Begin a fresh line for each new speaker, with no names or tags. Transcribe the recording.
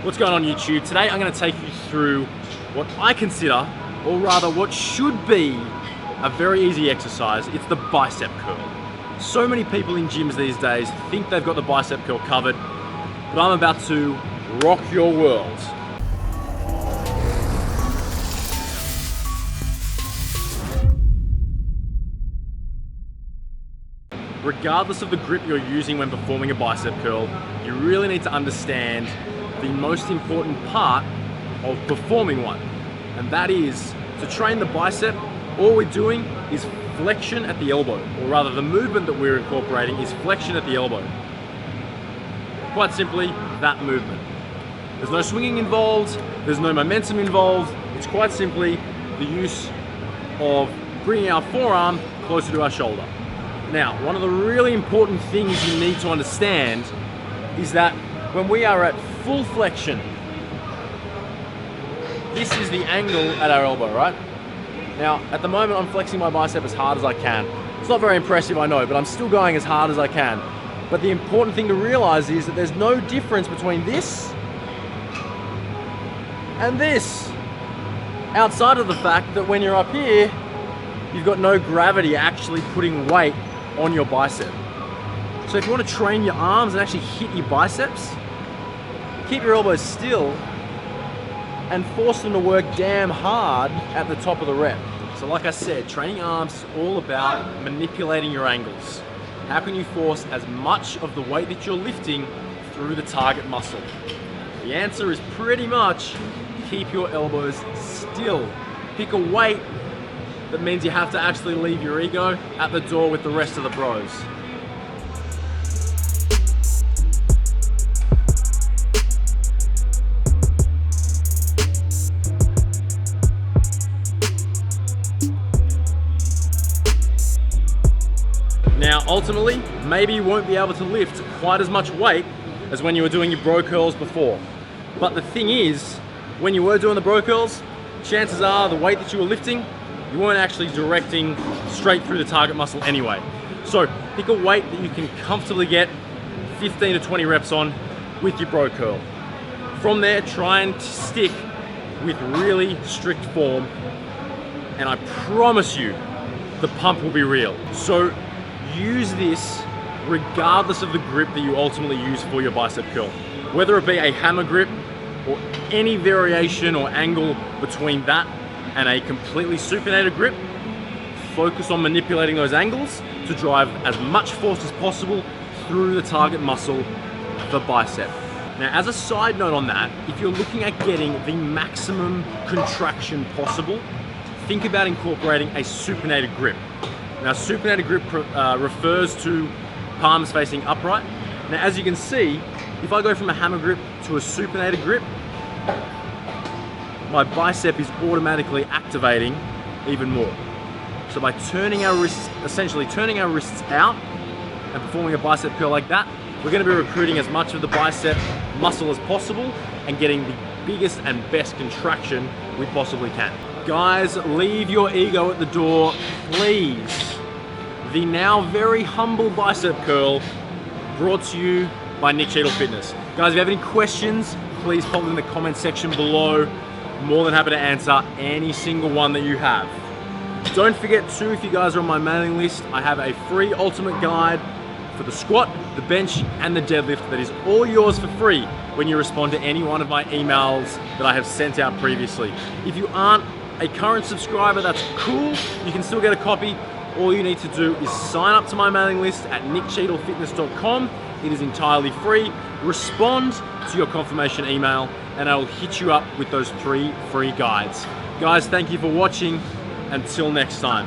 What's going on YouTube? Today I'm going to take you through what I consider, or rather what should be, a very easy exercise. It's the bicep curl. So many people in gyms these days think they've got the bicep curl covered, but I'm about to rock your world. Regardless of the grip you're using when performing a bicep curl, you really need to understand the most important part of performing one. And that is, to train the bicep, all we're doing is flexion at the elbow, or rather the movement that we're incorporating is flexion at the elbow. Quite simply, that movement. There's no swinging involved, there's no momentum involved, it's quite simply the use of bringing our forearm closer to our shoulder. Now, one of the really important things you need to understand is that when we are at full flexion, this is the angle at our elbow, right? Now, at the moment, I'm flexing my bicep as hard as I can. It's not very impressive, I know, but I'm still going as hard as I can. But the important thing to realize is that there's no difference between this and this, outside of the fact that when you're up here, you've got no gravity actually putting weight on your bicep. So if you want to train your arms and actually hit your biceps, keep your elbows still and force them to work damn hard at the top of the rep. So like I said, training arms is all about manipulating your angles. How can you force as much of the weight that you're lifting through the target muscle? The answer is pretty much keep your elbows still. Pick a weight that means you have to actually leave your ego at the door with the rest of the bros. Now, ultimately, maybe you won't be able to lift quite as much weight as when you were doing your bro curls before. But the thing is, when you were doing the bro curls, chances are the weight that you were lifting, you weren't actually directing straight through the target muscle anyway. So pick a weight that you can comfortably get 15 to 20 reps on with your bro curl. From there, try and stick with really strict form, and I promise you, the pump will be real. So use this regardless of the grip that you ultimately use for your bicep curl. Whether it be a hammer grip or any variation or angle between that and a completely supinated grip, focus on manipulating those angles to drive as much force as possible through the target muscle, the bicep. Now, as a side note on that, if you're looking at getting the maximum contraction possible, think about incorporating a supinated grip. Now, supinated grip refers to palms facing upright. Now, as you can see, if I go from a hammer grip to a supinated grip, my bicep is automatically activating even more. So by turning our wrists, essentially turning our wrists out and performing a bicep curl like that, we're going to be recruiting as much of the bicep muscle as possible and getting the biggest and best contraction we possibly can. Guys, leave your ego at the door, please. The now very humble bicep curl brought to you by Cheadle Fitness. Guys, if you have any questions, please pop them in the comment section below. More than happy to answer any single one that you have. Don't forget too, if you guys are on my mailing list, I have a free ultimate guide for the squat, the bench, and the deadlift that is all yours for free when you respond to any one of my emails that I have sent out previously. If you aren't a current subscriber, that's cool. You can still get a copy. All you need to do is sign up to my mailing list at nickcheadlefitness.com. It is entirely free. Respond to your confirmation email and I will hit you up with those 3 free guides. Guys, thank you for watching. Until next time.